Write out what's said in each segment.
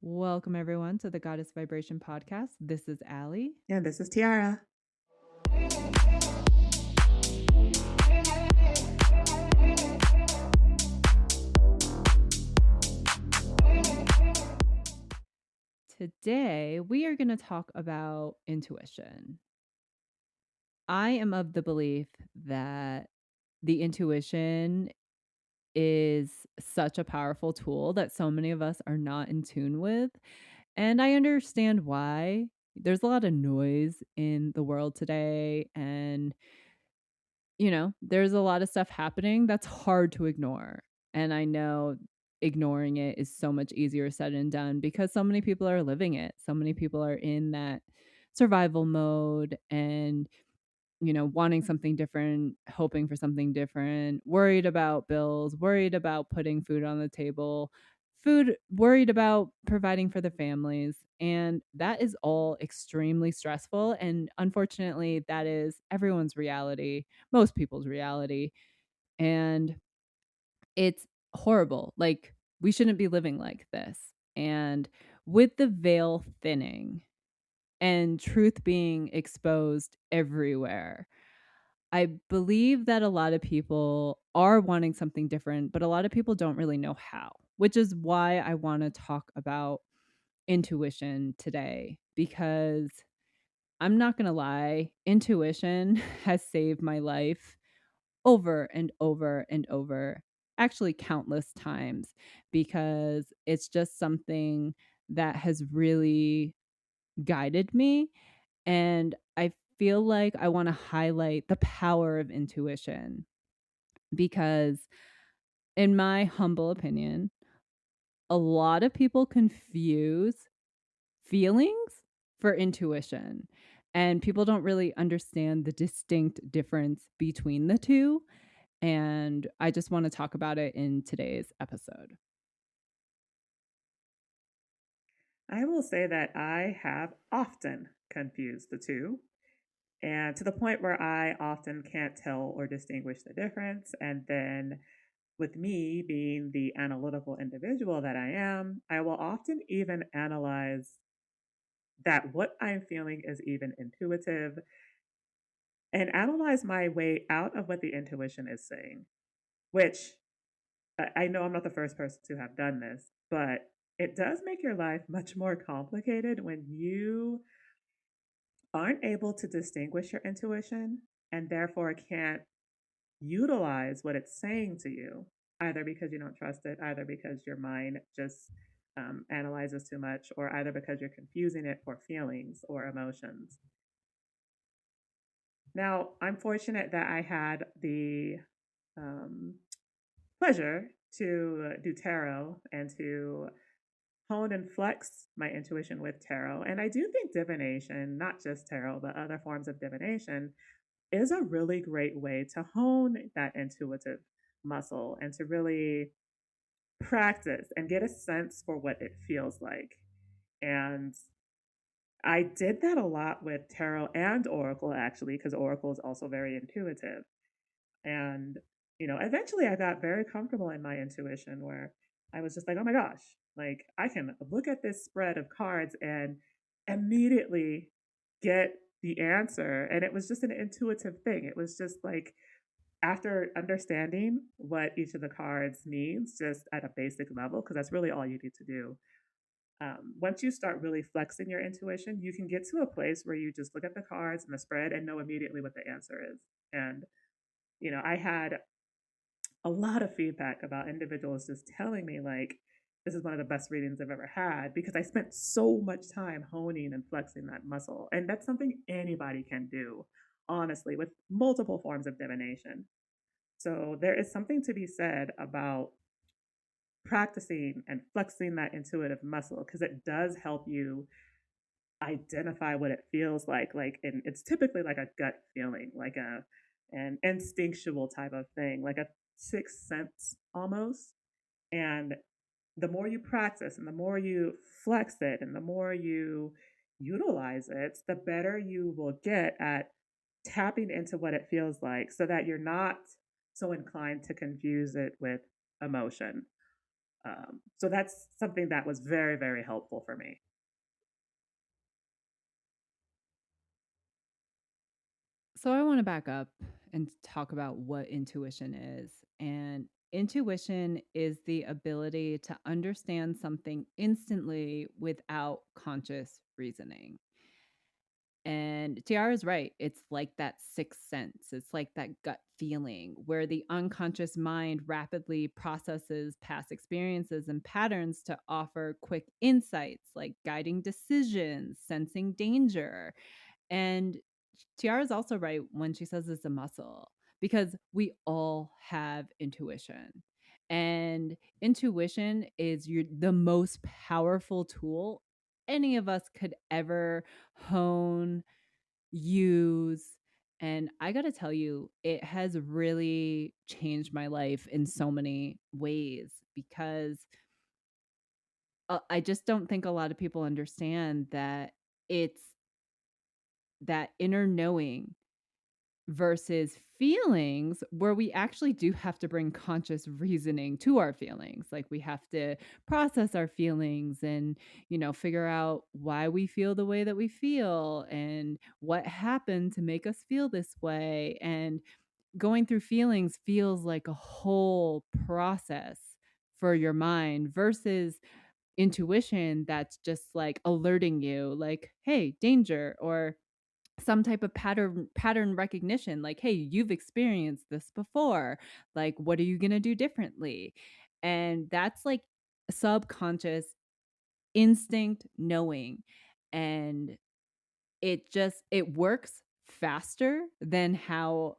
Welcome, everyone, to the Goddess Vibration Podcast. This is Ali. And this is Tiara. Today, we are going to talk about intuition. I am of the belief that the intuition is such a powerful tool that so many of us are not in tune with. And I understand why. There's a lot of noise in the world today, and there's a lot of stuff happening that's hard to ignore. And I know ignoring it is so much easier said and done because so many people are living it. So many people are in that survival mode and, wanting something different, hoping for something different, worried about bills, worried about putting food on the table, worried about providing for the families. And that is all extremely stressful. And unfortunately, that is everyone's reality, most people's reality. And it's horrible. Like, we shouldn't be living like this. And with the veil thinning and truth being exposed everywhere, I believe that a lot of people are wanting something different, but a lot of people don't really know how, which is why I want to talk about intuition today, because I'm not going to lie, intuition has saved my life over and over and over, actually countless times, because it's just something that has really guided me. And I feel like I want to highlight the power of intuition because, in my humble opinion, a lot of people confuse feelings for intuition. And people don't really understand the distinct difference between the two. And I just want to talk about it in today's episode. I will say that I have often confused the two, and to the point where I often can't tell or distinguish the difference. And then, with me being the analytical individual that I am, I will often even analyze that what I'm feeling is even intuitive and analyze my way out of what the intuition is saying, which I know I'm not the first person to have done this, but it does make your life much more complicated when you aren't able to distinguish your intuition and therefore can't utilize what it's saying to you, either because you don't trust it, either because your mind just analyzes too much, or either because you're confusing it for feelings or emotions. Now, I'm fortunate that I had the um, pleasure to do tarot and to hone and flex my intuition with tarot. And I do think divination, not just tarot, but other forms of divination, is a really great way to hone that intuitive muscle and to really practice and get a sense for what it feels like. And I did that a lot with tarot and oracle, actually, because oracle is also very intuitive. And, eventually I got very comfortable in my intuition where I was just like, oh my gosh, like I can look at this spread of cards and immediately get the answer. And it was just an intuitive thing. It was just like, after understanding what each of the cards means, just at a basic level, because that's really all you need to do. Once you start really flexing your intuition, you can get to a place where you just look at the cards and the spread and know immediately what the answer is. And I had a lot of feedback about individuals just telling me, like, this is one of the best readings I've ever had because I spent so much time honing and flexing that muscle. And that's something anybody can do, honestly, with multiple forms of divination. So there is something to be said about practicing and flexing that intuitive muscle because it does help you identify what it feels like, and it's typically like a gut feeling, like an instinctual type of thing, like a sixth sense almost. And the more you practice and the more you flex it and the more you utilize it, the better you will get at tapping into what it feels like so that you're not so inclined to confuse it with emotion. So that's something that was very, very helpful for me. So I want to back up and talk about what intuition is. And intuition is the ability to understand something instantly without conscious reasoning. And Tiara's right. It's like that sixth sense. It's like that gut feeling where the unconscious mind rapidly processes past experiences and patterns to offer quick insights like guiding decisions, sensing danger, and Tiara's also right when she says it's a muscle because we all have intuition. And intuition is the most powerful tool any of us could ever hone, use. And I got to tell you, it has really changed my life in so many ways because I just don't think a lot of people understand that it's that inner knowing versus feelings where we actually do have to bring conscious reasoning to our feelings. Like we have to process our feelings and, figure out why we feel the way that we feel and what happened to make us feel this way. And going through feelings feels like a whole process for your mind versus intuition that's just like alerting you like, hey, danger, or some type of pattern recognition like, hey, you've experienced this before, like what are you going to do differently? And that's like subconscious instinct knowing. And it works faster than how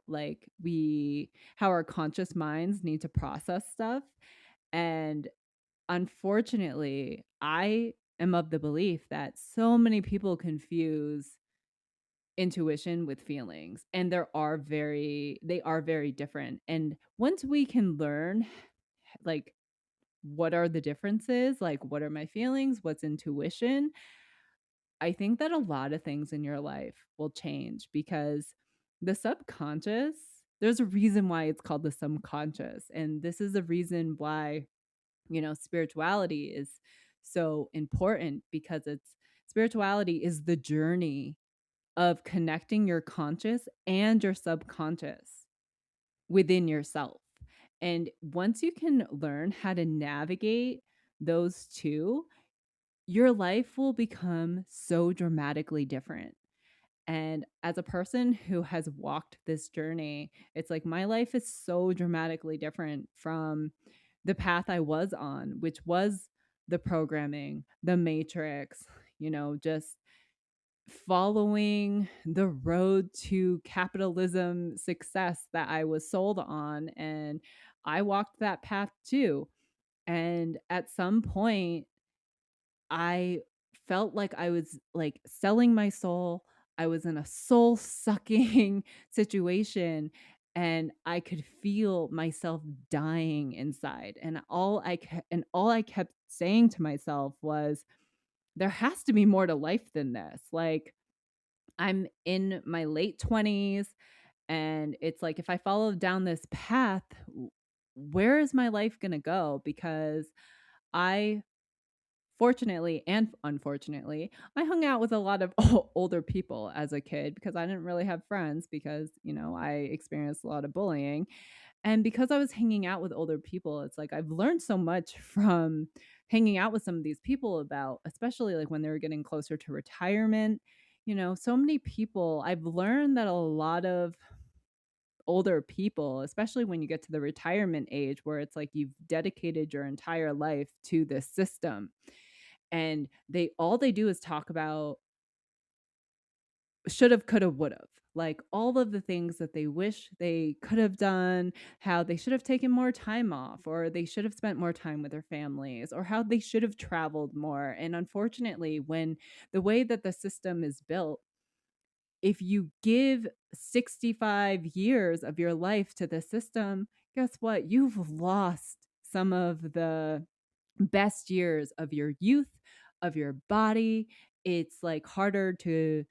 our conscious minds need to process stuff. And unfortunately, I am of the belief that so many people confuse intuition with feelings, and they are very different. And once we can learn like what are the differences, like what are my feelings, what's intuition, I think that a lot of things in your life will change because the subconscious, there's a reason why it's called the subconscious, and this is the reason why spirituality is so important because it's spirituality is the journey of connecting your conscious and your subconscious within yourself. And once you can learn how to navigate those two, your life will become so dramatically different. And as a person who has walked this journey, it's like my life is so dramatically different from the path I was on, which was the programming, the matrix, just following the road to capitalism success that I was sold on. And I walked that path too. And at some point, I felt like I was like selling my soul. I was in a soul sucking situation and I could feel myself dying inside. And all I kept saying to myself was there has to be more to life than this. Like I'm in my late 20s and it's like if I follow down this path, where is my life going to go? Because I fortunately and unfortunately, I hung out with a lot of older people as a kid because I didn't really have friends because, I experienced a lot of bullying. And because I was hanging out with older people, it's like I've learned so much from hanging out with some of these people about, especially like when they were getting closer to retirement. So many people, I've learned that a lot of older people, especially when you get to the retirement age where it's like you've dedicated your entire life to this system and they do is talk about should have, could have, would have. Like all of the things that they wish they could have done, how they should have taken more time off, or they should have spent more time with their families, or how they should have traveled more. And unfortunately, when the way that the system is built, if you give 65 years of your life to the system, guess what? You've lost some of the best years of your youth, of your body. It's like harder to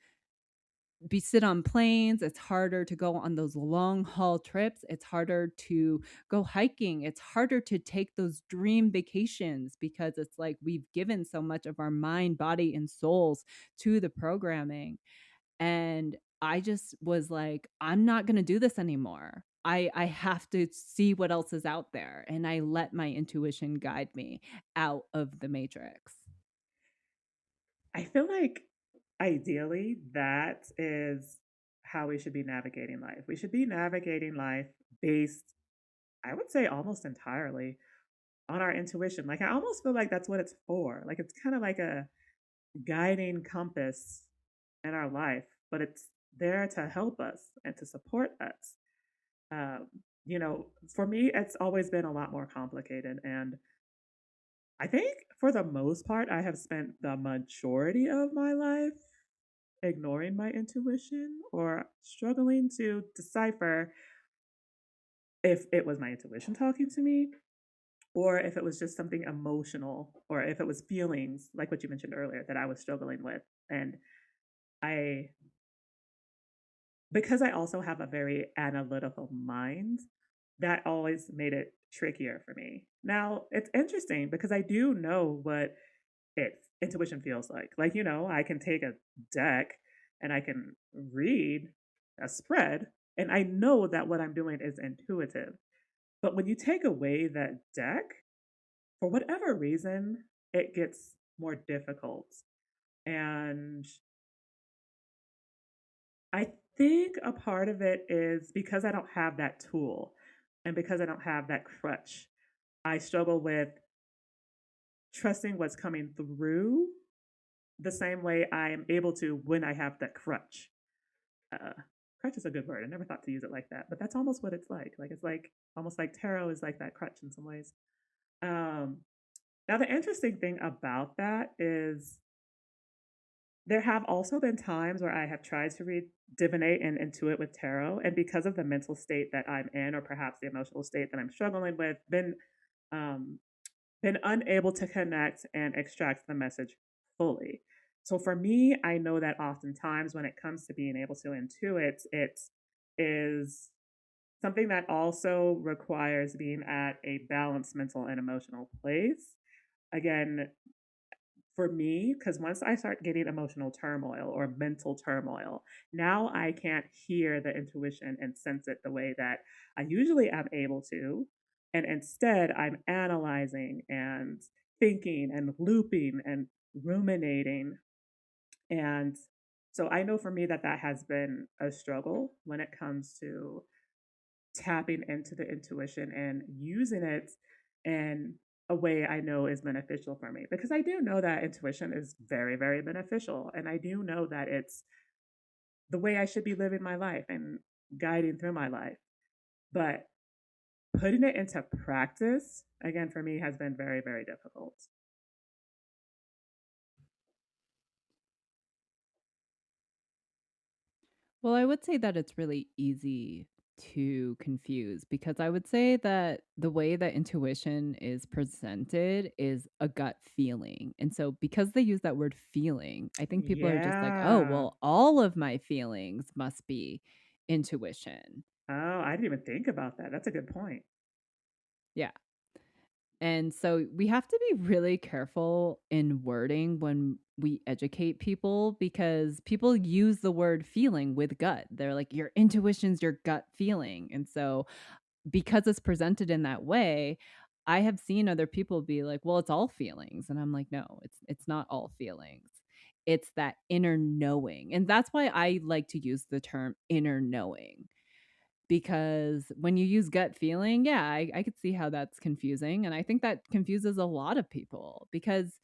be sit on planes, it's harder to go on those long haul trips, it's harder to go hiking, it's harder to take those dream vacations because it's like we've given so much of our mind, body, and souls to the programming. And I just was like, I'm not going to do this anymore. I have to see what else is out there, and I let my intuition guide me out of the matrix. I feel like ideally that is how we should be navigating life. We should be navigating life based, I would say, almost entirely on our intuition. Like, I almost feel like that's what it's for. Like, it's kind of like a guiding compass in our life, but it's there to help us and to support us. Um, for me, it's always been a lot more complicated. And I think for the most part, I have spent the majority of my life ignoring my intuition or struggling to decipher if it was my intuition talking to me or if it was just something emotional or if it was feelings like what you mentioned earlier that I was struggling with. And I, because I also have a very analytical mind, that always made it trickier for me. Now, it's interesting because I do know what intuition feels like. Like, I can take a deck and I can read a spread, and I know that what I'm doing is intuitive. But when you take away that deck, for whatever reason, it gets more difficult. And I think a part of it is because I don't have that tool and because I don't have that crutch. I struggle with trusting what's coming through the same way I am able to when I have that crutch. Uh, Crutch is a good word. I never thought to use it like that, but that's almost what it's like. Like, it's like almost like tarot is like that crutch in some ways. Um, Now, the interesting thing about that is there have also been times where I have tried to read divinate and intuit with tarot, and because of the mental state that I'm in, or perhaps the emotional state that I'm struggling with, um, been unable to connect and extract the message fully. So for me, I know that oftentimes when it comes to being able to intuit, it is something that also requires being at a balanced mental and emotional place. Again, for me, because once I start getting emotional turmoil or mental turmoil, now I can't hear the intuition and sense it the way that I usually am able to. And instead, I'm analyzing and thinking and looping and ruminating. And so I know for me that that has been a struggle when it comes to tapping into the intuition and using it in a way I know is beneficial for me. Because I do know that intuition is very, very beneficial. And I do know that it's the way I should be living my life and guiding through my life. But putting it into practice, again, for me, has been very, very difficult. Well, I would say that it's really easy to confuse because I would say that the way that intuition is presented is a gut feeling. And so, because they use that word feeling, I think people are just like, oh, Yeah. well, all of my feelings must be intuition. Oh, I didn't even think about that. That's a good point. Yeah. And so we have to be really careful in wording when we educate people because people use the word feeling with gut. They're like, your intuition's your gut feeling. And so, because it's presented in that way, I have seen other people be like, well, it's all feelings. And I'm like, no, it's not all feelings. It's that inner knowing. And that's why I like to use the term inner knowing because when you use gut feeling, yeah, I could see how that's confusing. And I think that confuses a lot of people because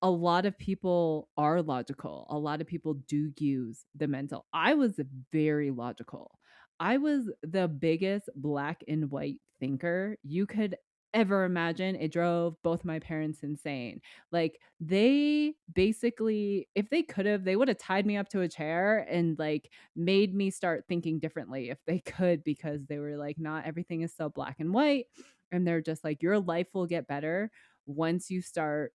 a lot of people are logical. A lot of people do use the mental. I was very logical. I was the biggest black and white thinker you could ever imagine. It drove both my parents insane. Like they basically, if they could have, they would have tied me up to a chair and like made me start thinking differently if they could because they were like, not everything is so black and white. And they're just like, your life will get better once you start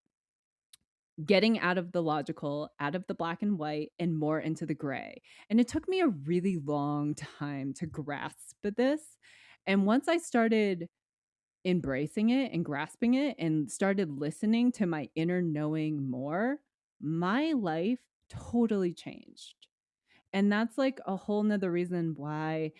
getting out of the logical, out of the black and white, and more into the gray. And it took me a really long time to grasp this. And once I started embracing it and grasping it and started listening to my inner knowing more, my life totally changed. And that's like a whole nother reason why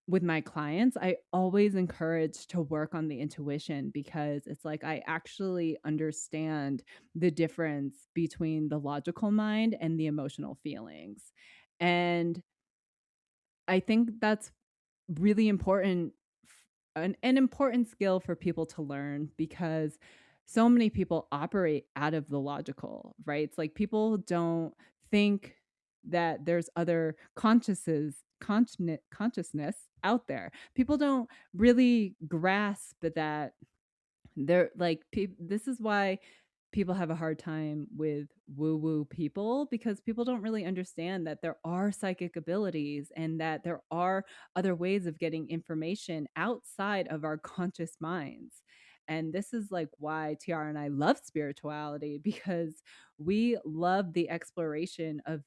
with my clients, I always encourage to work on the intuition because it's like I actually understand the difference between the logical mind and the emotional feelings. And I think that's really important, an important skill for people to learn because so many people operate out of the logical, right? It's like people don't think that there's other consciousness out there. People don't really grasp that they're like this is why people have a hard time with woo woo people because people don't really understand that there are psychic abilities and that there are other ways of getting information outside of our conscious minds. And this is like why Tiara and I love spirituality because we love the exploration of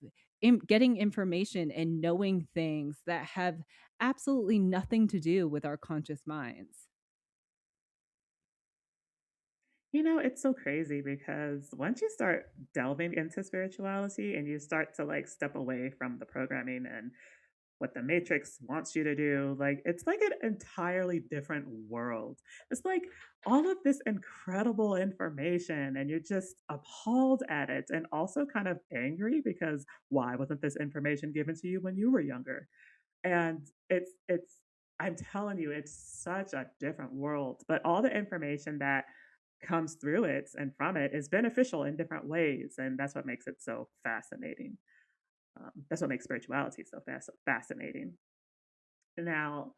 getting information and knowing things that have absolutely nothing to do with our conscious minds. It's so crazy because once you start delving into spirituality and you start to like step away from the programming and what the Matrix wants you to do, like it's like an entirely different world. It's like all of this incredible information, and you're just appalled at it and also kind of angry because why wasn't this information given to you when you were younger? And I'm telling you, it's such a different world. But all the information that comes through it and from it is beneficial in different ways. And that's what makes it so fascinating. That's what makes spirituality so fascinating. Now,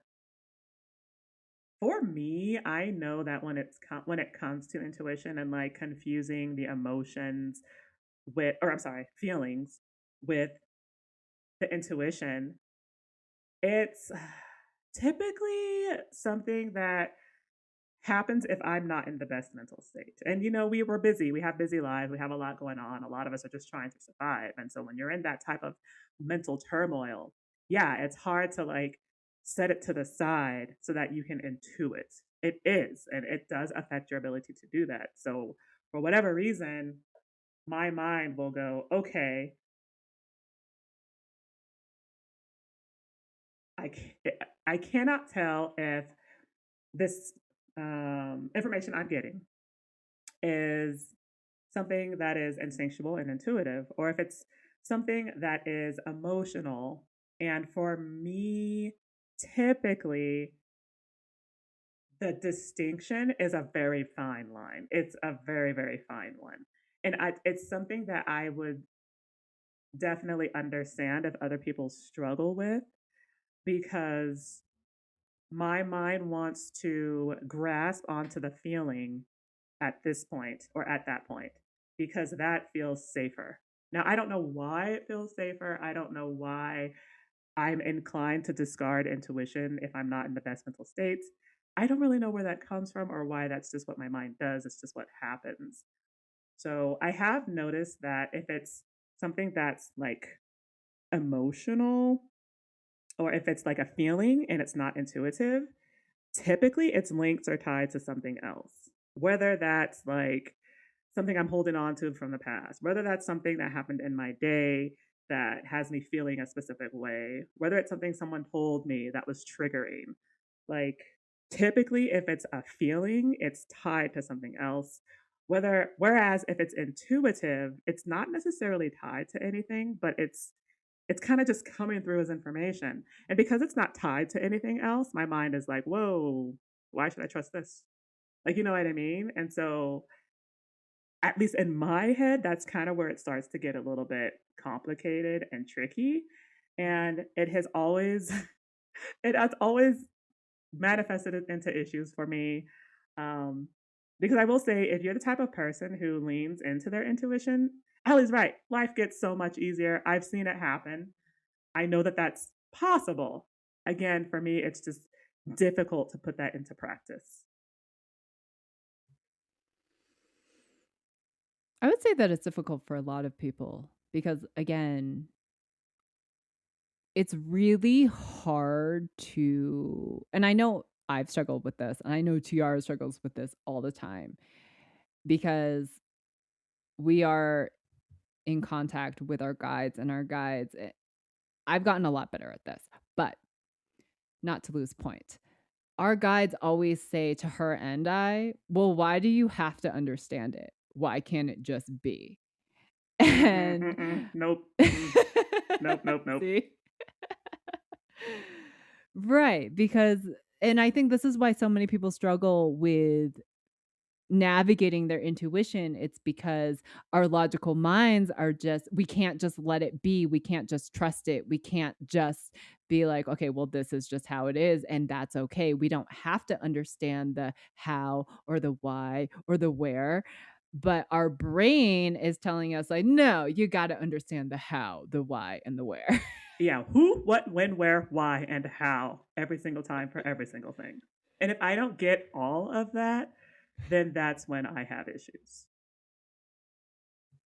for me, I know that when it comes to intuition and like confusing the emotions with, or I'm sorry, feelings with the intuition, it's typically something that happens if I'm not in the best mental state. And we were busy. We have busy lives. We have a lot going on. A lot of us are just trying to survive. And so when you're in that type of mental turmoil, yeah, it's hard to like set it to the side so that you can intuit. It is, and it does affect your ability to do that. So for whatever reason, my mind will go, okay, I I cannot tell if this information I'm getting is something that is instinctual and intuitive, or if it's something that is emotional. And for me, typically, the distinction is a very fine line. It's a very, very fine one. And it's something that I would definitely understand if other people struggle with because my mind wants to grasp onto the feeling at this point or at that point because that feels safer. Now, I don't know why it feels safer. I don't know why I'm inclined to discard intuition if I'm not in the best mental states. I don't really know where that comes from or why that's just what my mind does. It's just what happens. So I have noticed that if it's something that's like emotional or if it's like a feeling and it's not intuitive, typically its links are tied to something else. Whether that's like something I'm holding on to from the past, whether that's something that happened in my day that has me feeling a specific way, whether it's something someone told me that was triggering. Like typically if it's a feeling, it's tied to something else. Whereas if it's intuitive, it's not necessarily tied to anything, but it's kind of just coming through as information. And because it's not tied to anything else, my mind is like, whoa, why should I trust this? Like, you know what I mean? And so, at least in my head, that's kind of where it starts to get a little bit complicated and tricky. And it has always manifested into issues for me. Um, because I will say, if you're the type of person who leans into their intuition, Ellie's right. Life gets so much easier. I've seen it happen. I know that that's possible. Again, for me, it's just difficult to put that into practice. I would say that it's difficult for a lot of people because, again, it's really hard to, and I know I've struggled with this, and I know Tiara struggles with this all the time because we are in contact with our guides, and our guides, I've gotten a lot better at this, but not to lose point. Our guides always say to her and I, well, why do you have to understand it? Why can't it just be? Mm-mm, And mm-mm, nope. Mm-mm. Nope, nope, nope. see, right, because, and I think this is why so many people struggle with navigating their intuition. It's because our logical minds are just, we can't just let it be, we can't just trust it, we can't just be like, okay, well, this is just how it is and that's okay. We don't have to understand the how or the why or the where, but our brain is telling us like, no, you got to understand the how, the why, and the where. Yeah, who, what, when, where, why, and how every single time for every single thing. And if I don't get all of that, then that's when I have issues.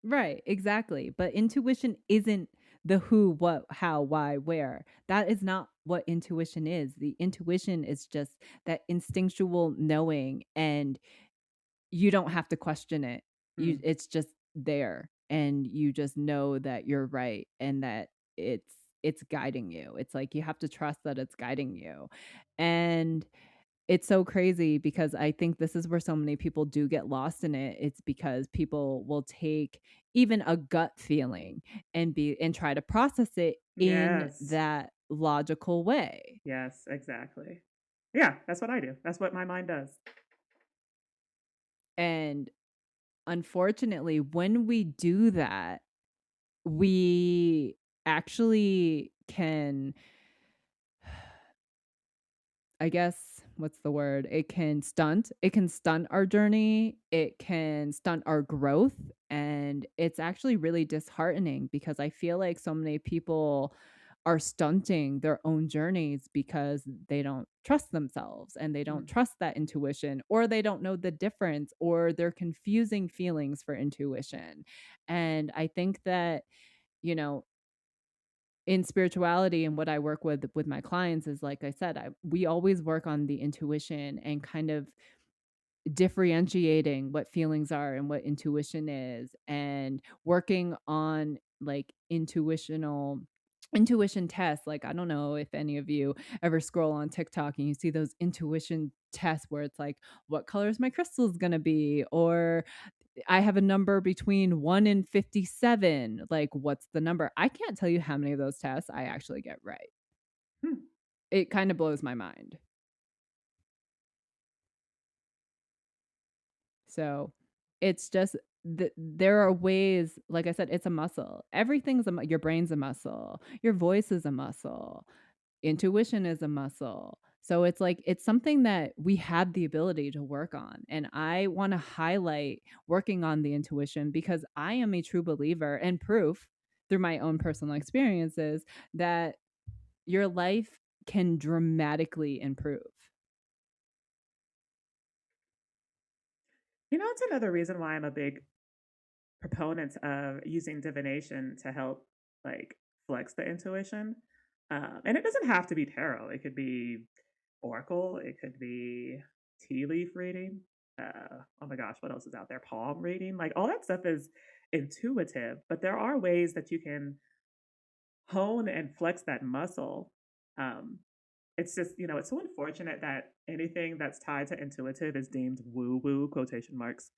Right, exactly. But intuition isn't the who, what, how, why, where. That is not what intuition is. The intuition is just that instinctual knowing, and you don't have to question it. You, Mm. it's just there, and you just know that you're right and that it's guiding you. It's like you have to trust that it's guiding you. And it's so crazy because I think this is where so many people do get lost in it. It's because people will take even a gut feeling and be and try to process it in Yes. that logical way. Yes, exactly. Yeah, that's what I do. That's what my mind does. And unfortunately, when we do that, we actually can, I guess, what's the word? It can stunt our journey. It can stunt our growth. And it's actually really disheartening because I feel like so many people are stunting their own journeys because they don't trust themselves and they don't Mm. trust that intuition, or they don't know the difference, or they're confusing feelings for intuition. And I think that, you know, in spirituality and what I work with my clients is, like I said, we always work on the intuition and kind of differentiating what feelings are and what intuition is, and working on like intuition tests. Like, I don't know if any of you ever scroll on TikTok and you see those intuition tests where it's like, what color is my crystals going to be, or I have a number between 1 and 57. Like, what's the number? I can't tell you how many of those tests I actually get right. Hmm. It kind of blows my mind. So, it's just there are ways, like I said, it's a muscle. Everything's your brain's a muscle. Your voice is a muscle. Intuition is a muscle. So it's like it's something that we have the ability to work on. And I want to highlight working on the intuition because I am a true believer and proof through my own personal experiences that your life can dramatically improve. You know, it's another reason why I'm a big proponent of using divination to help like flex the intuition. And it doesn't have to be tarot. It could be oracle. It could be tea leaf reading. Oh my gosh, what else is out there? Palm reading. Like all that stuff is intuitive, but there are ways that you can hone and flex that muscle. Um, it's just, you know, it's so unfortunate that anything that's tied to intuitive is deemed woo woo quotation marks.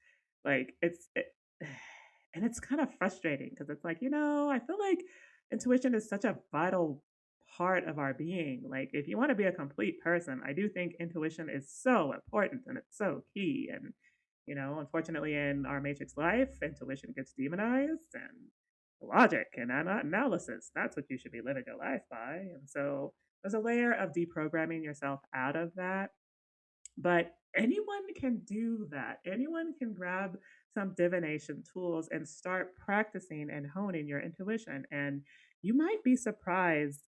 Like and it's kind of frustrating because it's like, you know, I feel like intuition is such a vital part of our being. Like if you want to be a complete person, I do think intuition is so important and it's so key. And you know, unfortunately, in our matrix life, intuition gets demonized and logic and analysis. That's what you should be living your life by. And so there's a layer of deprogramming yourself out of that. But anyone can do that. Anyone can grab some divination tools and start practicing and honing your intuition. And you might be surprised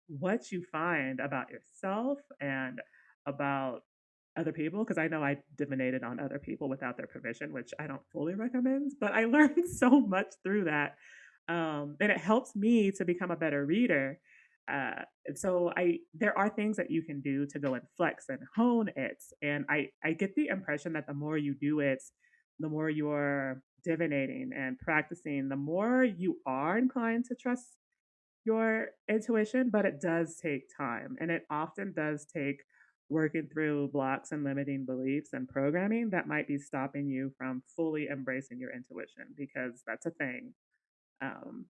what you find about yourself and about other people because I know I divinated on other people without their permission, which I don't fully recommend, but I learned so much through that. And it helps me to become a better reader. And so there are things that you can do to go and flex and hone it. And I get the impression that the more you do it, the more you're divinating and practicing, the more you are inclined to trust your intuition, but it does take time. And it often does take working through blocks and limiting beliefs and programming that might be stopping you from fully embracing your intuition because that's a thing. Um,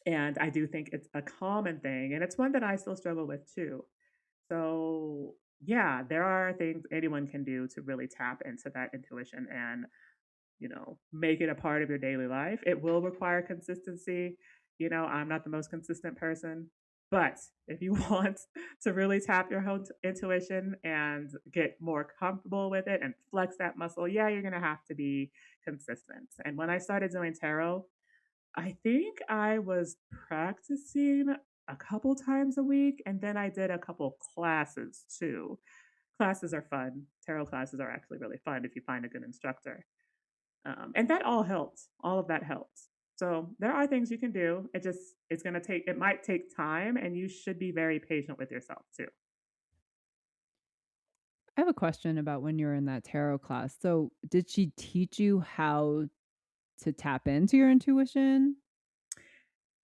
and I do think it's a common thing, and it's one that I still struggle with too. So, yeah, there are things anyone can do to really tap into that intuition and make it a part of your daily life. It will require consistency. I'm not the most consistent person, but if you want to really tap your own intuition and get more comfortable with it and flex that muscle, yeah, you're going to have to be consistent. And when I started doing tarot, I think I was practicing a couple times a week, and then I did a couple classes too. Classes are fun. Tarot classes are actually really fun if you find a good instructor. And that all helps. All of that helps. So there are things you can do. It's going to take, it might take time, and you should be very patient with yourself too. I have a question about when you were in that tarot class. So, did she teach you how to tap into your intuition?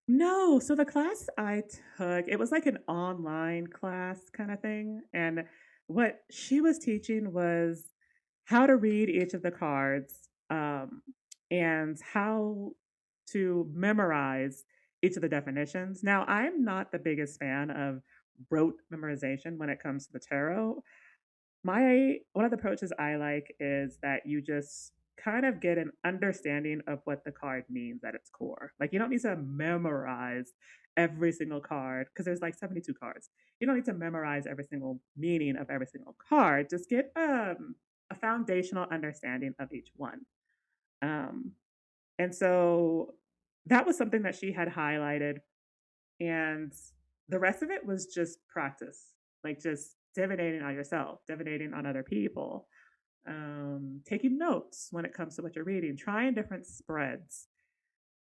No, so the class I took, it was like an online class kind of thing. And what she was teaching was how to read each of the cards, and how to memorize each of the definitions. Now, I'm not the biggest fan of rote memorization when it comes to the tarot. My one of the approaches I like is that you just kind of get an understanding of what the card means at its core. Like you don't need to memorize every single card because there's like 72 cards. You don't need to memorize every single meaning of every single card. Just get a foundational understanding of each one. Um, and so that was something that she had highlighted, and the rest of it was just practice, like just divinating on yourself, divinating on other people, taking notes when it comes to what you're reading, trying different spreads,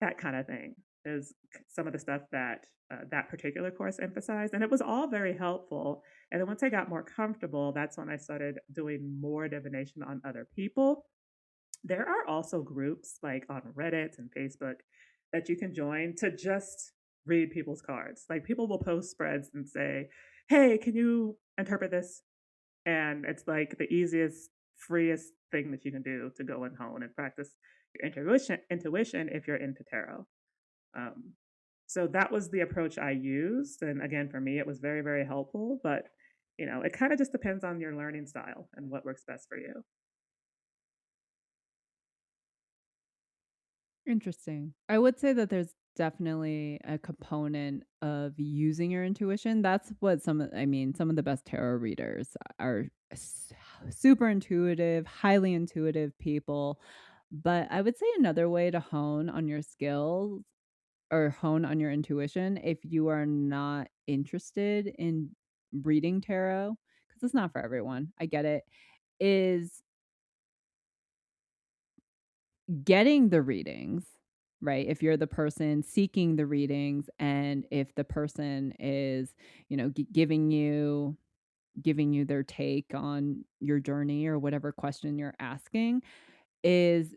that kind of thing is some of the stuff that that particular course emphasized. And it was all very helpful. And then once I got more comfortable, that's when I started doing more divination on other people. There are also groups like on Reddit and Facebook that you can join to just read people's cards. Like people will post spreads and say, "Hey, can you interpret this?" And it's like the easiest, freest thing that you can do to go and hone and practice your intuition if you're into tarot. Um, so that was the approach I used, and again, for me, it was very, very helpful. But it kind of just depends on your learning style and what works best for you. Interesting. I would say that there's definitely a component of using your intuition. That's what some of the best tarot readers are super intuitive, highly intuitive people. But I would say another way to hone on your skills or hone on your intuition if you are not interested in reading tarot, because it's not for everyone. I get it, is getting the readings, right? If you're the person seeking the readings and if the person is, giving you their take on your journey or whatever question you're asking, is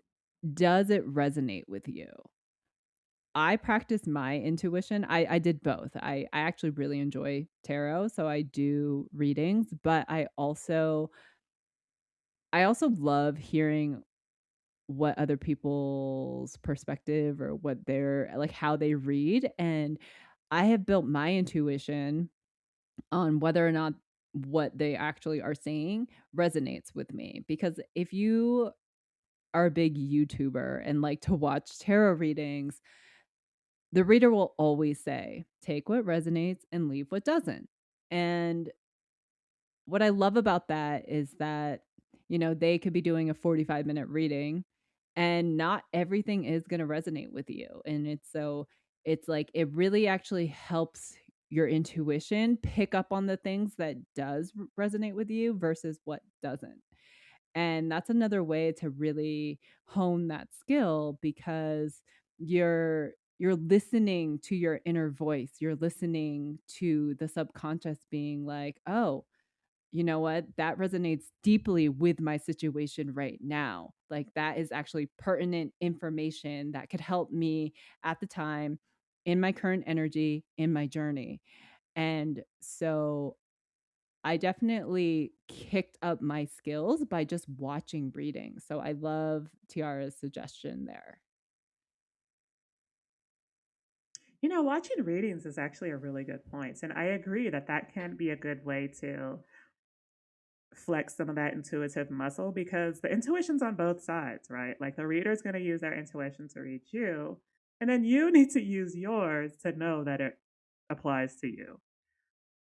does it resonate with you? I practice my intuition. I did both. I actually really enjoy tarot, so I do readings, but I also love hearing what other people's perspective or what they're like how they read, and I have built my intuition on whether or not what they actually are saying resonates with me, because if you are a big YouTuber and like to watch tarot readings, the reader will always say, "Take what resonates and leave what doesn't." And what I love about that is that, they could be doing a 45-minute reading and not everything is going to resonate with you. And it's like it really actually helps your intuition pick up on the things that does resonate with you versus what doesn't. And that's another way to really hone that skill because you're listening to your inner voice. You're listening to the subconscious being like, "Oh, you know what? That resonates deeply with my situation right now. Like that is actually pertinent information that could help me at the time in my current energy in my journey." And so I definitely kicked up my skills by just watching reading. So I love Tiara's suggestion there. Watching readings is actually a really good point. And I agree that that can be a good way to flex some of that intuitive muscle because the intuition's on both sides, right? Like the reader's going to use their intuition to read you, and then you need to use yours to know that it applies to you.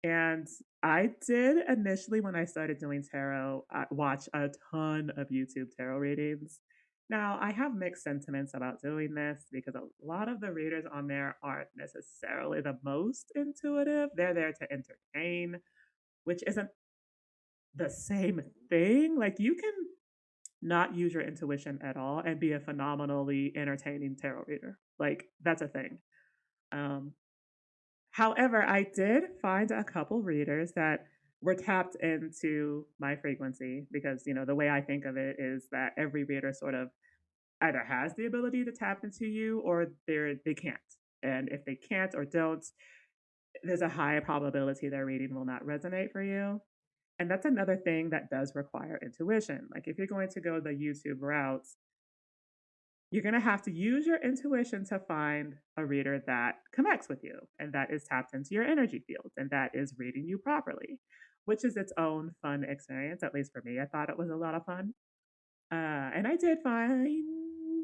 And I did initially, when I started doing tarot, watch a ton of YouTube tarot readings. Now, I have mixed sentiments about doing this because a lot of the readers on there aren't necessarily the most intuitive. They're there to entertain, which isn't the same thing. Like, you can not use your intuition at all and be a phenomenally entertaining tarot reader. Like, that's a thing. Um, However, I did find a couple readers that were tapped into my frequency because, the way I think of it is that every reader sort of either has the ability to tap into you or they can't. And if they can't or don't, there's a high probability their reading will not resonate for you. And that's another thing that does require intuition. Like if you're going to go the YouTube route, you're going to have to use your intuition to find a reader that connects with you and that is tapped into your energy field and that is reading you properly, which is its own fun experience. At least for me, I thought it was a lot of fun. And I did find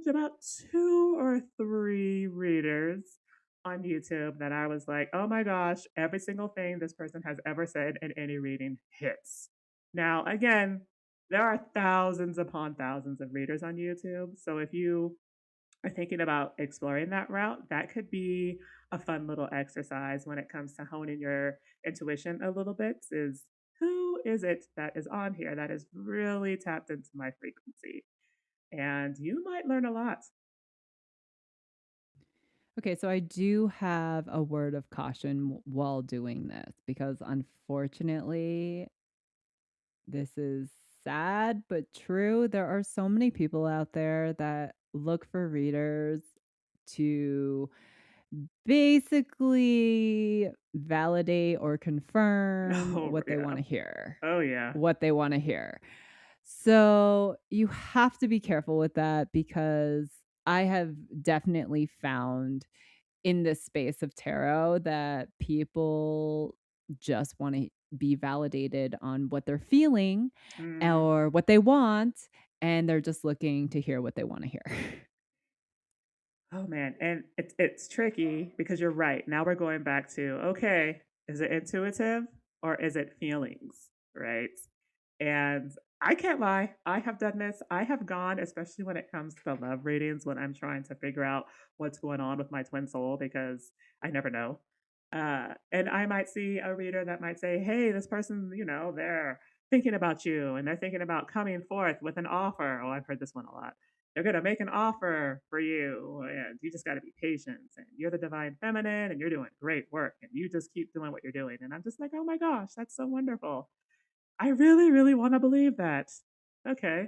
about two or three readers on YouTube that I was like, oh my gosh, every single thing this person has ever said in any reading hits. Now, again, there are thousands upon thousands of readers on YouTube. So if you are thinking about exploring that route, that could be a fun little exercise when it comes to honing your intuition a little bit is who is it that is on here that is really tapped into my frequency? And you might learn a lot. Okay, so I do have a word of caution while doing this because unfortunately, this is sad but true. There are so many people out there that look for readers to basically validate or confirm Oh, what they yeah. want to hear. Oh, yeah. What they want to hear. So you have to be careful with that because I have definitely found in this space of tarot that people just want to be validated on what they're feeling Mm. or what they want, and they're just looking to hear what they want to hear. Oh man, and it's tricky because you're right. Now we're going back to okay, is it intuitive or is it feelings, right? And I can't lie, I have done this. I have gone, especially when it comes to the love readings, when I'm trying to figure out what's going on with my twin soul because I never know. And I might see a reader that might say, "Hey, this person, they're thinking about you and they're thinking about coming forth with an offer." Oh, I've heard this one a lot. They're going to make an offer for you and you just got to be patient and you're the divine feminine and you're doing great work and you just keep doing what you're doing. And I'm just like, oh my gosh, that's so wonderful. I really, really want to believe that. Okay.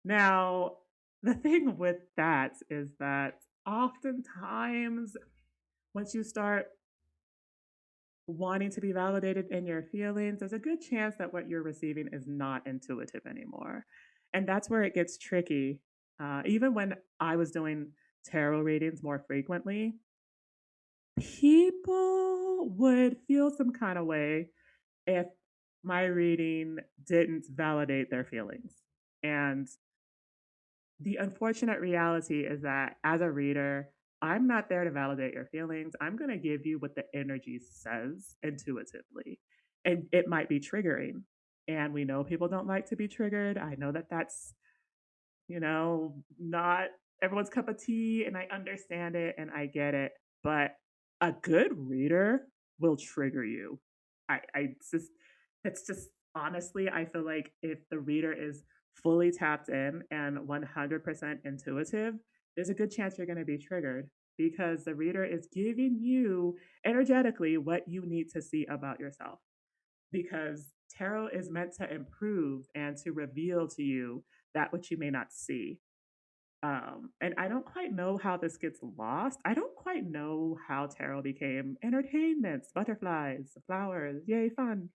Now, the thing with that is that oftentimes once you start wanting to be validated in your feelings, there's a good chance that what you're receiving is not intuitive anymore. And that's where it gets tricky. Even when I was doing tarot readings more frequently, people would feel some kind of way if my reading didn't validate their feelings. And the unfortunate reality is that as a reader, I'm not there to validate your feelings. I'm going to give you what the energy says intuitively. And it might be triggering. And we know people don't like to be triggered. I know that that's, not everyone's cup of tea. And I understand it and I get it. But a good reader will trigger you. It's just honestly, I feel like if the reader is fully tapped in and 100% intuitive, there's a good chance you're going to be triggered because the reader is giving you energetically what you need to see about yourself. Because tarot is meant to improve and to reveal to you that which you may not see. And I don't quite know how this gets lost. I don't quite know how tarot became entertainments, butterflies, flowers, yay, fun.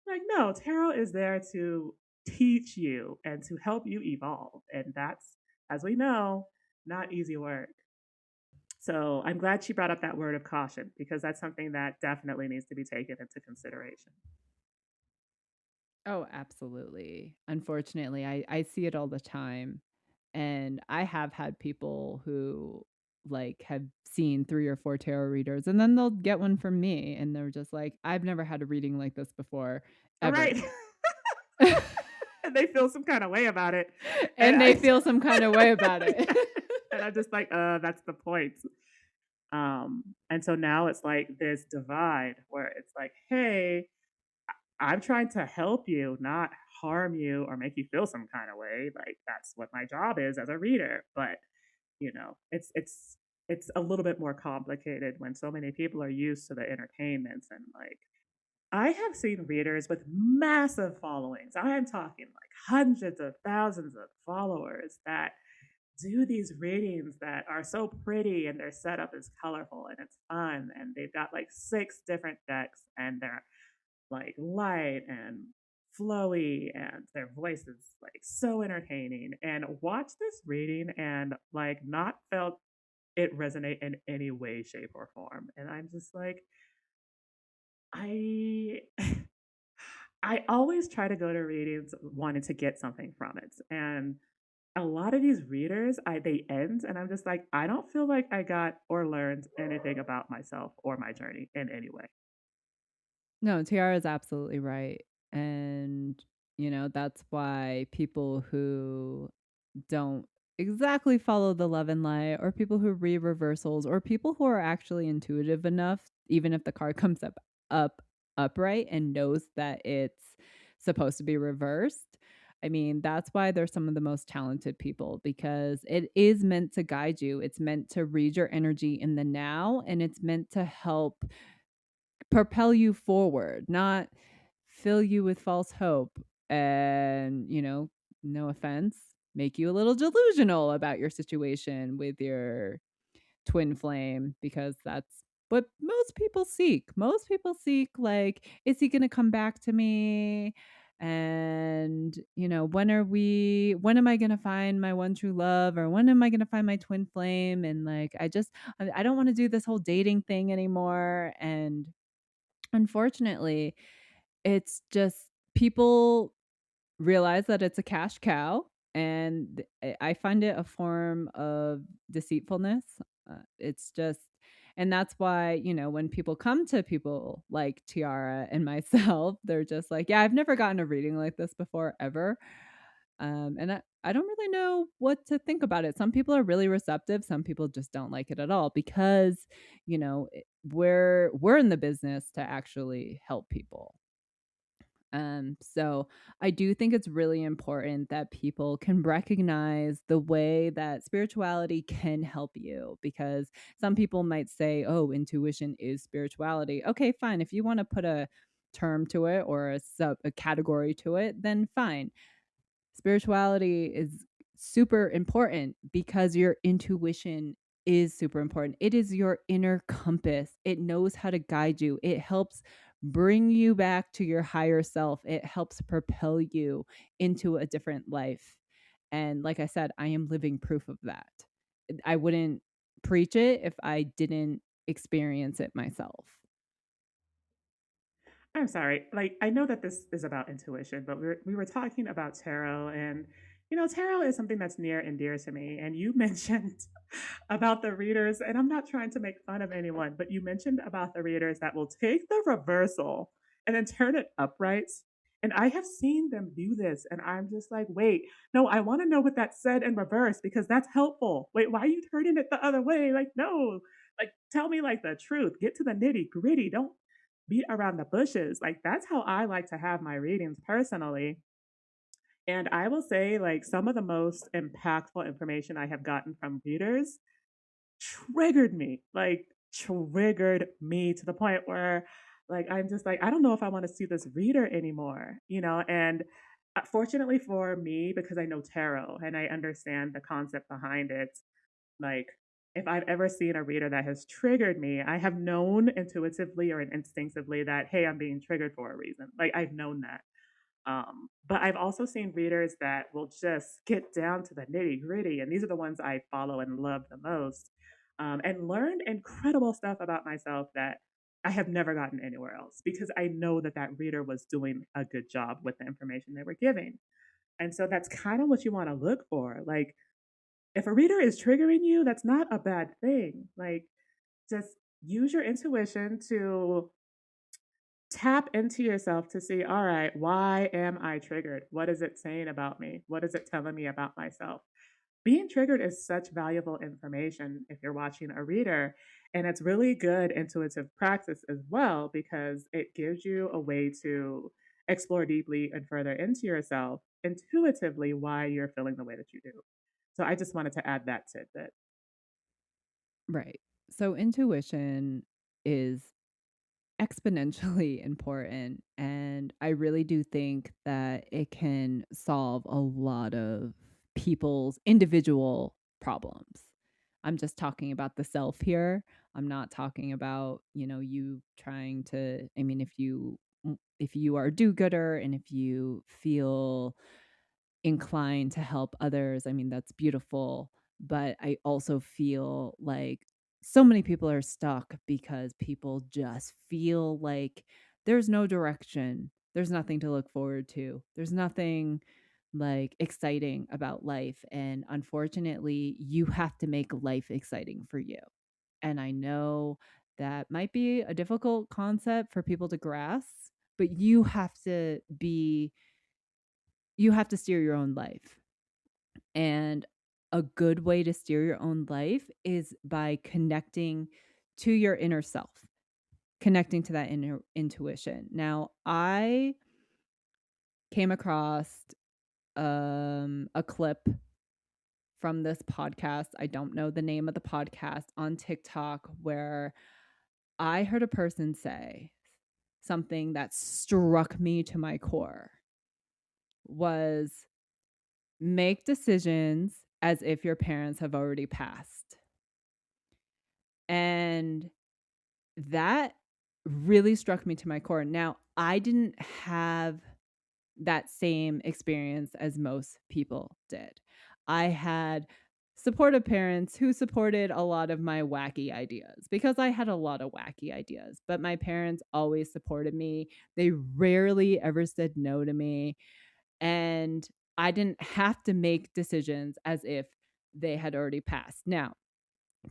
Like, no, tarot is there to teach you and to help you evolve. And that's, as we know, not easy work. So I'm glad she brought up that word of caution because that's something that definitely needs to be taken into consideration. Oh, absolutely. Unfortunately, I see it all the time, and I have had people who, like, have seen 3 or 4 tarot readers, and then they'll get one from me, and they're just like, "I've never had a reading like this before, All right. ever." And they feel some kind of way about it. And And they feel some kinda way about it. yeah. And I'm just like, that's the point. And so now it's like this divide where it's like, hey, I'm trying to help you, not harm you or make you feel some kind of way. Like that's what my job is as a reader. But it's a little bit more complicated when so many people are used to the entertainments and like I have seen readers with massive followings. I am talking like hundreds of thousands of followers that do these readings that are so pretty and their setup is colorful and it's fun and they've got like 6 different decks and they're like light and flowy and their voice is like so entertaining and watch this reading and like not felt it resonate in any way shape or form and I'm just like I I always try to go to readings wanting to get something from it. And a lot of these readers, they end, and I'm just like, I don't feel like I got or learned anything about myself or my journey in any way. No, Tiara is absolutely right, and, that's why people who don't exactly follow the love and light, or people who read reversals, or people who are actually intuitive enough, even if the card comes up upright and knows that it's supposed to be reversed. I mean, that's why they're some of the most talented people because it is meant to guide you. It's meant to read your energy in the now, and it's meant to help propel you forward, not fill you with false hope and, no offense, make you a little delusional about your situation with your twin flame because that's what most people seek. Most people seek like, is he going to come back to me? And, when am I going to find my one true love or when am I going to find my twin flame? And like, I don't want to do this whole dating thing anymore. And unfortunately, it's just people realize that it's a cash cow, and I find it a form of deceitfulness. It's just and that's why, when people come to people like Tiara and myself, they're just like, "Yeah, I've never gotten a reading like this before ever." And I don't really know what to think about it. Some people are really receptive, some people just don't like it at all because, we're in the business to actually help people. So I do think it's really important that people can recognize the way that spirituality can help you because some people might say, oh, intuition is spirituality. Okay, fine. If you want to put a term to it or a category to it, then fine. Spirituality is super important because your intuition is super important. It is your inner compass. It knows how to guide you. It helps bring you back to your higher self. It helps propel you into a different life. And like I said, I am living proof of that. I wouldn't preach it if I didn't experience it myself. I'm sorry. Like I know that this is about intuition, but we were talking about tarot and tarot is something that's near and dear to me. And you mentioned about the readers, and I'm not trying to make fun of anyone, but you mentioned about the readers that will take the reversal and then turn it upright. And I have seen them do this, and I'm just like, wait, no, I want to know what that said in reverse because that's helpful. Wait, why are you turning it the other way? Like, no, like tell me like the truth. Get to the nitty gritty. Don't. beat around the bushes. Like that's how I like to have my readings personally. And I will say, like, some of the most impactful information I have gotten from readers triggered me, like, triggered me to the point where, like, I'm just like, I don't know if I want to see this reader anymore, you know? And fortunately for me, because I know tarot and I understand the concept behind it, like, if I've ever seen a reader that has triggered me, I have known intuitively or instinctively that, hey, I'm being triggered for a reason. Like, I've known that. But I've also seen readers that will just get down to the nitty gritty, and these are the ones I follow and love the most, and learned incredible stuff about myself that I have never gotten anywhere else because I know that that reader was doing a good job with the information they were giving. And so that's kind of what you want to look for. Like, if a reader is triggering you, that's not a bad thing. Like, just use your intuition to tap into yourself to see, all right, why am I triggered? What is it saying about me? What is it telling me about myself? Being triggered is such valuable information if you're watching a reader. And it's really good intuitive practice as well because it gives you a way to explore deeply and further into yourself intuitively why you're feeling the way that you do. So I just wanted to add that tidbit. Right. So intuition is exponentially important. And I really do think that it can solve a lot of people's individual problems. I'm just talking about the self here. I'm not talking about, you trying to, I mean, if you are a do-gooder and if you feel inclined to help others, I mean, that's beautiful. But I also feel like so many people are stuck because people just feel like there's no direction. There's nothing to look forward to. There's nothing like exciting about life. And unfortunately, you have to make life exciting for you. And I know that might be a difficult concept for people to grasp, but you have to steer your own life. And a good way to steer your own life is by connecting to your inner self, connecting to that inner intuition. Now, I came across a clip from this podcast. I don't know the name of the podcast on TikTok where I heard a person say something that struck me to my core was make decisions as if your parents have already passed. And that really struck me to my core. Now, I didn't have that same experience as most people did. I had supportive parents who supported a lot of my wacky ideas because I had a lot of wacky ideas, but my parents always supported me. They rarely ever said no to me. And I didn't have to make decisions as if they had already passed. Now,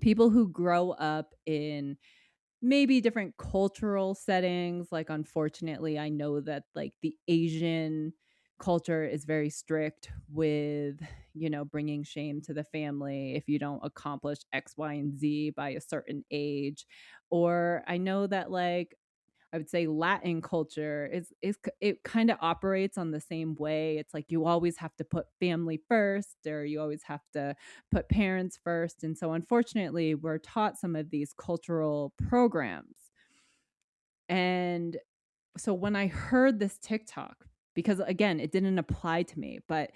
people who grow up in maybe different cultural settings, like unfortunately, I know that like the Asian culture is very strict with, bringing shame to the family if you don't accomplish X, Y, and Z by a certain age. Or I know that like I would say Latin culture is it kind of operates on the same way. It's like you always have to put family first or you always have to put parents first. And so unfortunately, we're taught some of these cultural programs. And so when I heard this TikTok, because again, it didn't apply to me, but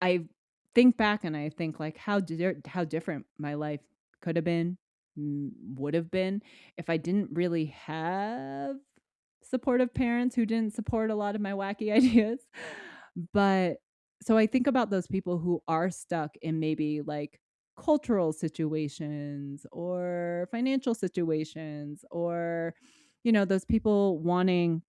I think back and I think like how different my life could have been, would have been if I didn't really have supportive parents who didn't support a lot of my wacky ideas. But so I think about those people who are stuck in maybe like cultural situations or financial situations or those people wanting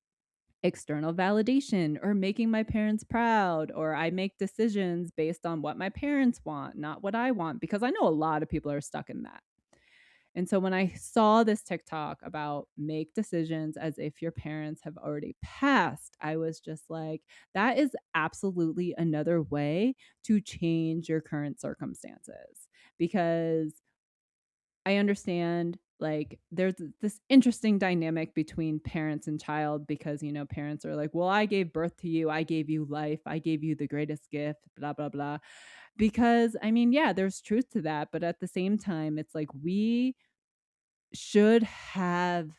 external validation or making my parents proud, or I make decisions based on what my parents want, not what I want, because I know a lot of people are stuck in that. And so when I saw this TikTok about make decisions as if your parents have already passed, I was just like, that is absolutely another way to change your current circumstances. Because I understand like there's this interesting dynamic between parents and child because parents are like, well, I gave birth to you, I gave you life, I gave you the greatest gift, blah blah blah. Because I mean, yeah, there's truth to that, but at the same time it's like we should have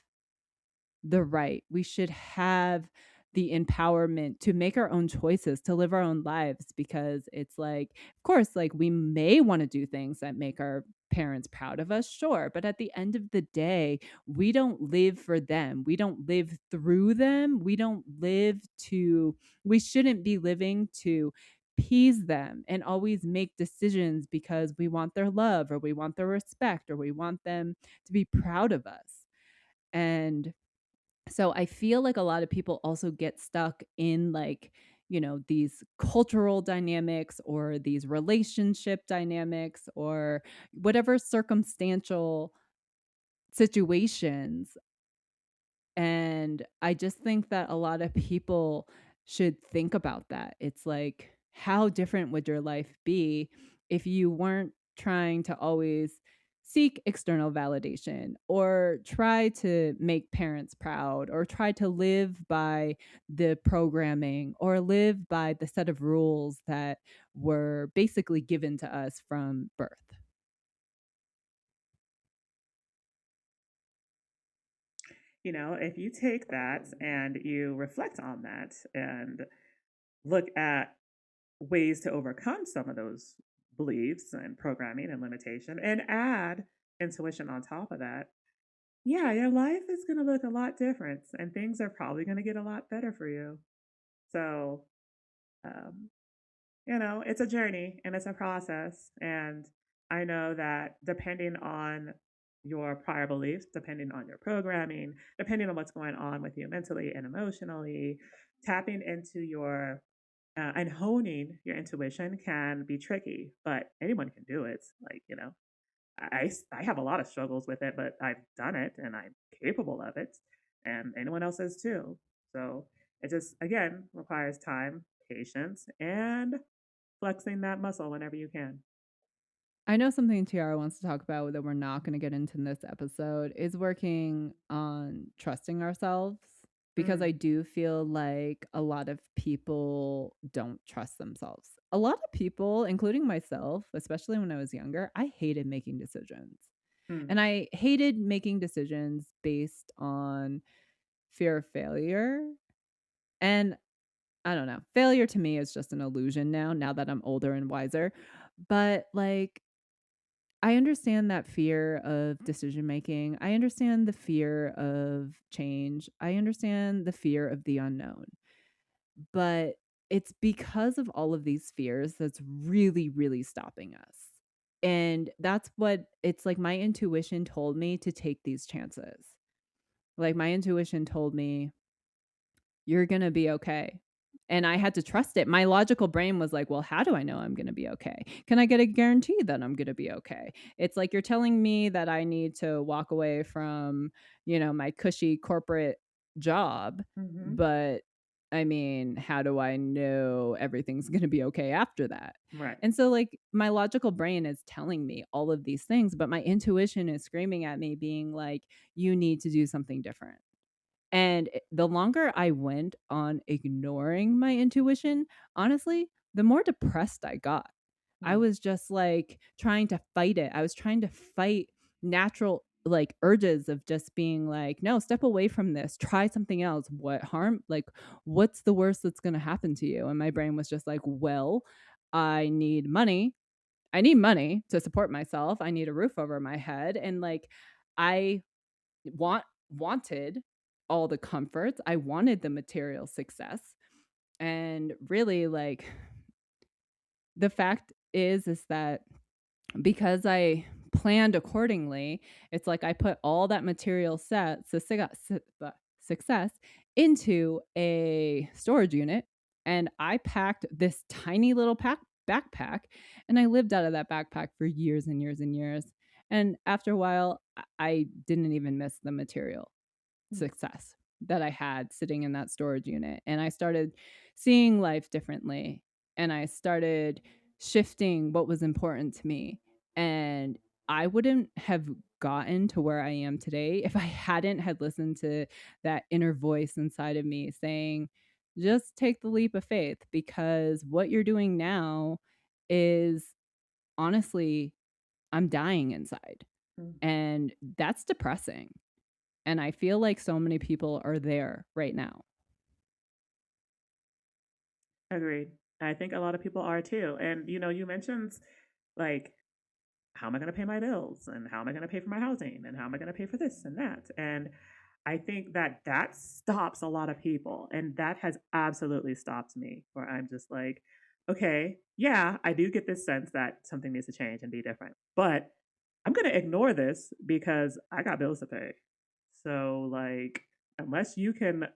we should have the empowerment to make our own choices, to live our own lives, because it's like, of course, like we may want to do things that make our parents proud of us, sure. But at the end of the day, we don't live for them. We don't live through them. We shouldn't be living to please them and always make decisions because we want their love or we want their respect or we want them to be proud of us. And so I feel like a lot of people also get stuck in like, these cultural dynamics or these relationship dynamics or whatever circumstantial situations. And I just think that a lot of people should think about that. It's like, how different would your life be if you weren't trying to always seek external validation or try to make parents proud or try to live by the programming or live by the set of rules that were basically given to us from birth? If you take that and you reflect on that and look at ways to overcome some of those beliefs and programming and limitation and add intuition on top of that, yeah, your life is going to look a lot different and things are probably going to get a lot better for you. So, um, it's a journey and it's a process. And I know that depending on your prior beliefs, depending on your programming, depending on what's going on with you mentally and emotionally, tapping into your and honing your intuition can be tricky, but anyone can do it. Like, I have a lot of struggles with it, but I've done it and I'm capable of it, and anyone else is too. So it just, again, requires time, patience, and flexing that muscle whenever you can. I know something Tiara wants to talk about that we're not going to get into in this episode is working on trusting ourselves, because I Mm, do feel like a lot of people don't trust themselves. A lot of people, including myself, especially when I was younger, I hated making decisions. mm, And I hated making decisions based on fear of failure. And I don't know, failure to me is just an illusion now that I'm older and wiser. But like, I understand that fear of decision making. I understand the fear of change. I understand the fear of the unknown. But it's because of all of these fears that's really, really stopping us. And that's what it's like. My intuition told me to take these chances. Like, my intuition told me, you're going to be okay. And I had to trust it. My logical brain was like, well, how do I know I'm going to be okay? Can I get a guarantee that I'm going to be okay? It's like you're telling me that I need to walk away from, my cushy corporate job. mm-hmm. But I mean, how do I know everything's going to be okay after that? Right. And so, like, my logical brain is telling me all of these things, but my intuition is screaming at me, being like, you need to do something different. And the longer I went on ignoring my intuition, honestly, the more depressed I got. I Mm, was just like trying to fight it. I was trying to fight natural like urges of just being like, no, step away from this, try something else. What harm? Like, what's the worst that's going to happen to you? And my brain was just like, well, I need money. I need money to support myself. I need a roof over my head. And like, I wanted all the comforts. I wanted the material success. And really, like, the fact is that because I planned accordingly, it's like I put all that material success into a storage unit, and I packed this tiny little backpack, and I lived out of that backpack for years and years and years. And after a while, I didn't even miss the material mm, success that I had sitting in that storage unit. And I started seeing life differently. And I started shifting what was important to me. And I wouldn't have gotten to where I am today if I hadn't had listened to that inner voice inside of me saying, just take the leap of faith because what you're doing now is honestly, I'm dying inside. Mm. And that's depressing. And I feel like so many people are there right now. Agreed. I think a lot of people are too. And you mentioned like, how am I going to pay my bills, and how am I going to pay for my housing, and how am I going to pay for this and that? And I think that that stops a lot of people, and that has absolutely stopped me. Where I'm just like, okay, yeah, I do get this sense that something needs to change and be different, but I'm going to ignore this because I got bills to pay. So, like, unless you can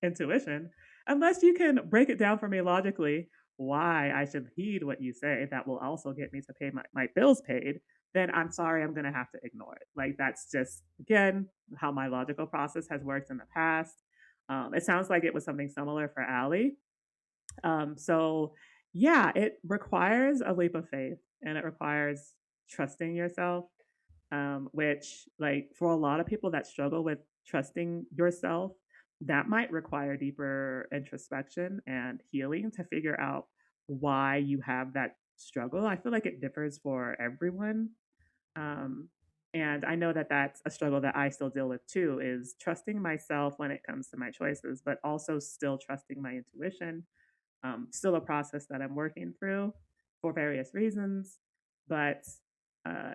intuition, unless you can break it down for me logically, why I should heed what you say that will also get me to pay my bills paid, then I'm sorry, I'm going to have to ignore it. Like, that's just, again, how my logical process has worked in the past. It sounds like it was something similar for Ali. So, yeah, it requires a leap of faith, and it requires trusting yourself, which, like, for a lot of people that struggle with trusting yourself, that might require deeper introspection and healing to figure out why you have that struggle. I feel like it differs for everyone. Um, and I know that that's a struggle that I still deal with too, is trusting myself when it comes to my choices, but also still trusting my intuition. Still a process that I'm working through for various reasons. But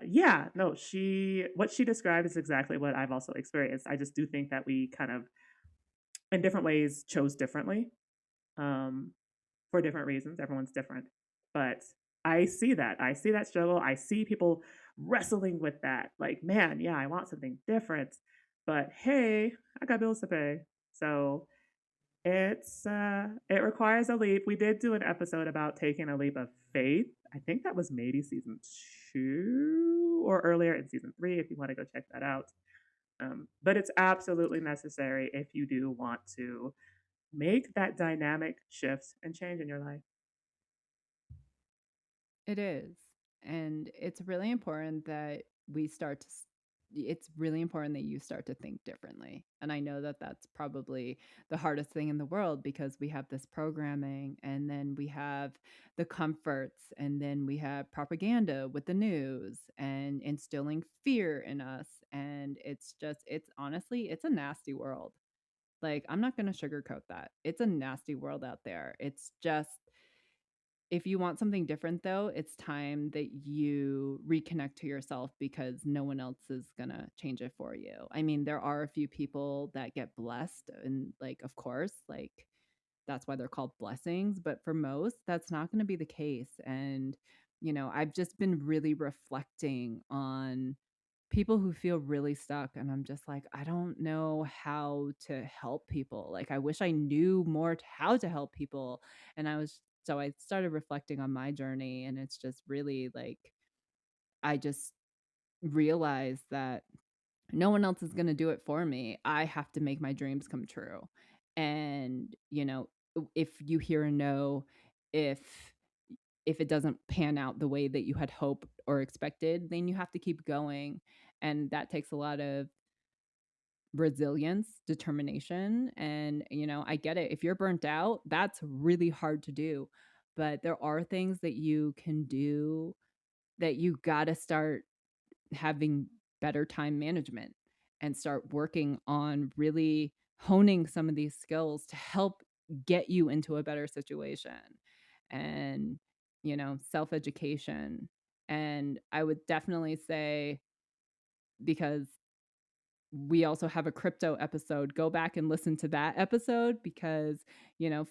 yeah, no, what she described is exactly what I've also experienced. I just do think that we kind of, in different ways, chose differently, um, for different reasons. Everyone's different. But I see that. I see that struggle. I see people wrestling with that. Like, man, yeah, I want something different. But hey, I got bills to pay. So it requires a leap. We did do an episode about taking a leap of faith. I think that was maybe season 2 or earlier in season 3 if you want to go check that out. But it's absolutely necessary if you do want to make that dynamic shift and change in your life. It is. And it's really important that we start to it's really important that you start to think differently. And I know that that's probably the hardest thing in the world because we have this programming and then we have the comforts and then we have propaganda with the news and instilling fear in us and it's honestly it's a nasty world. Like I'm not going to sugarcoat that. It's a nasty world out there. It's just if you want something different though, it's time that you reconnect to yourself because no one else is going to change it for you. I mean, there are a few people that get blessed and like of course, like that's why they're called blessings, but for most that's not going to be the case and I've just been really reflecting on people who feel really stuck and I'm just like I don't know how to help people. Like I wish I knew more how to help people and I started reflecting on my journey and it's just really like I just realized that no one else is going to do it for me. I have to make my dreams come true. And if you hear a no, if if it doesn't pan out the way that you had hoped or expected, then you have to keep going. And that takes a lot of resilience, determination. And, I get it. If you're burnt out, that's really hard to do. But there are things that you can do that you got to start having better time management and start working on really honing some of these skills to help get you into a better situation and self education. And I would definitely say because we also have a crypto episode, go back and listen to that episode because you know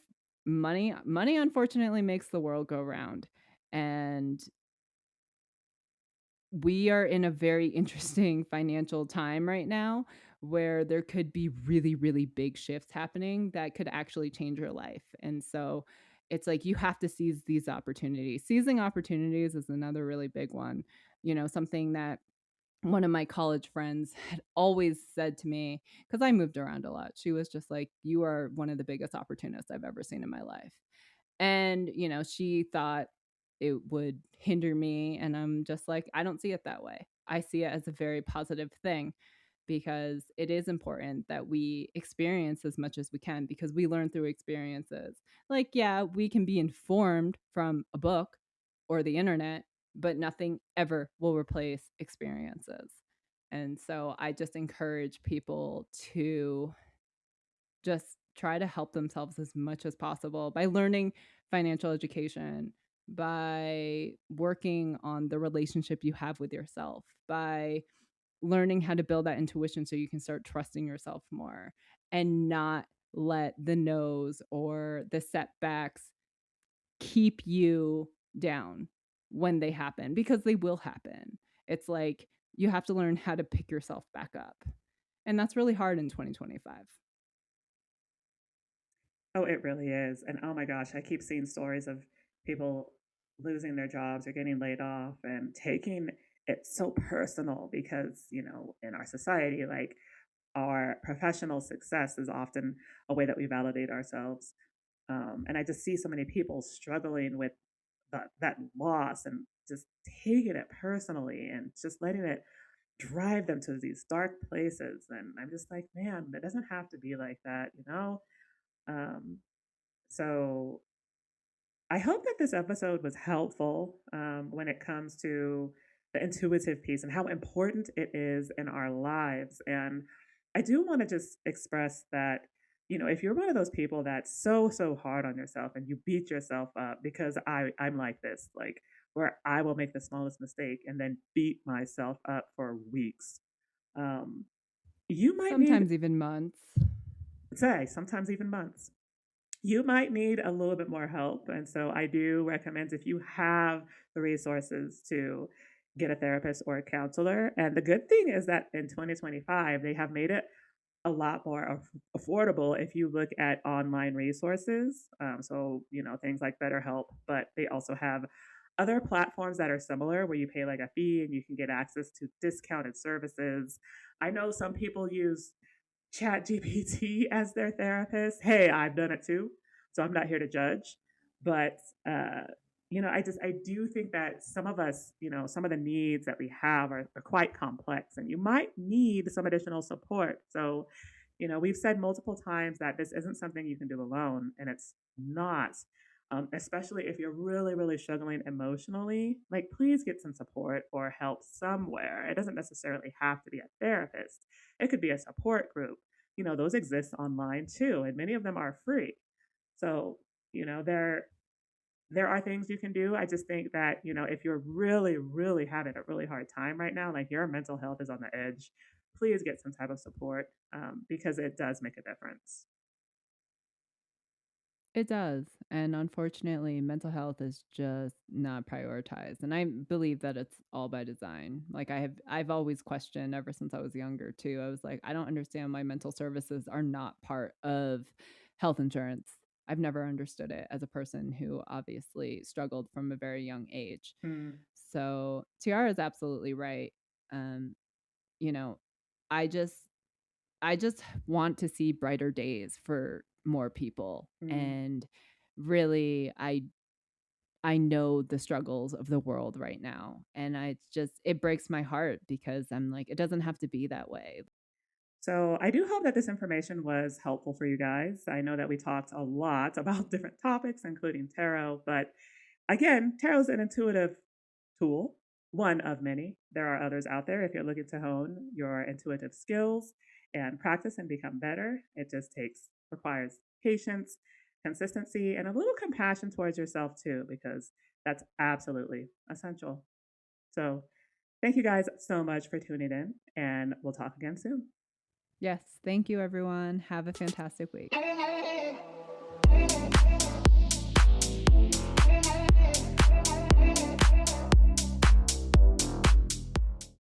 money unfortunately makes the world go round and we are in a very interesting financial time right now where there could be really, really big shifts happening that could actually change your life. And so it's like you have to seize these opportunities. Seizing opportunities is another really big one. Something that one of my college friends had always said to me, because I moved around a lot. She was just like, you are one of the biggest opportunists I've ever seen in my life. And, she thought it would hinder me. And I'm just like, I don't see it that way. I see it as a very positive thing because it is important that we experience as much as we can because we learn through experiences. Like, yeah, we can be informed from a book or the internet, but nothing ever will replace experiences. And so I just encourage people to just try to help themselves as much as possible by learning financial education, by working on the relationship you have with yourself, by learning how to build that intuition so you can start trusting yourself more and not let the no's or the setbacks keep you down when they happen because they will happen. It's like you have to learn how to pick yourself back up. And that's really hard in 2025. Oh, it really is. And oh my gosh, I keep seeing stories of people losing their jobs or getting laid off and taking it so personal because, in our society, like our professional success is often a way that we validate ourselves. And I just see so many people struggling with that loss and just taking it personally and just letting it drive them to these dark places. And I'm just like, man, it doesn't have to be like that. Um, so I hope that this episode was helpful when it comes to the intuitive piece and how important it is in our lives. And I do want to just express that, if you're one of those people that's so hard on yourself and you beat yourself up, because I'm like this, like where I will make the smallest mistake and then beat myself up for weeks. Um, you might need, Sometimes even months. say, sometimes even months, you might need a little bit more help. And so I do recommend, if you have the resources, to get a therapist or a counselor. And the good thing is that in 2025, they have made it a lot more affordable if you look at online resources. So, things like BetterHelp, but they also have other platforms that are similar where you pay like a fee and you can get access to discounted services. I know some people use Chat GPT as their therapist. Hey, I've done it too. So I'm not here to judge. But I do think that some of us, some of the needs that we have are quite complex and you might need some additional support. So, we've said multiple times that this isn't something you can do alone, and it's not. Especially if you're really, really struggling emotionally, like please get some support or help somewhere. It doesn't necessarily have to be a therapist. It could be a support group. Those exist online too, and many of them are free. So, there are things you can do. I just think that, if you're really, really having a really hard time right now, like your mental health is on the edge, please get some type of support because it does make a difference. It does. And unfortunately, mental health is just not prioritized. And I believe that it's all by design. Like I've always questioned ever since I was younger too. I was like, I don't understand why mental services are not part of health insurance. I've never understood it as a person who obviously struggled from a very young age. Mm, So Tiara is absolutely right. Um, you know, I just I just want to see brighter days for more people. mm. And really, I know the struggles of the world right now. And it breaks my heart because I'm like, it doesn't have to be that way. So I do hope that this information was helpful for you guys. I know that we talked a lot about different topics, including tarot, but again, tarot is an intuitive tool, one of many. There are others out there if you're looking to hone your intuitive skills and practice and become better. It just requires patience, consistency, and a little compassion towards yourself too, because that's absolutely essential. So thank you guys so much for tuning in, and we'll talk again soon. Yes. Thank you, everyone. Have a fantastic week.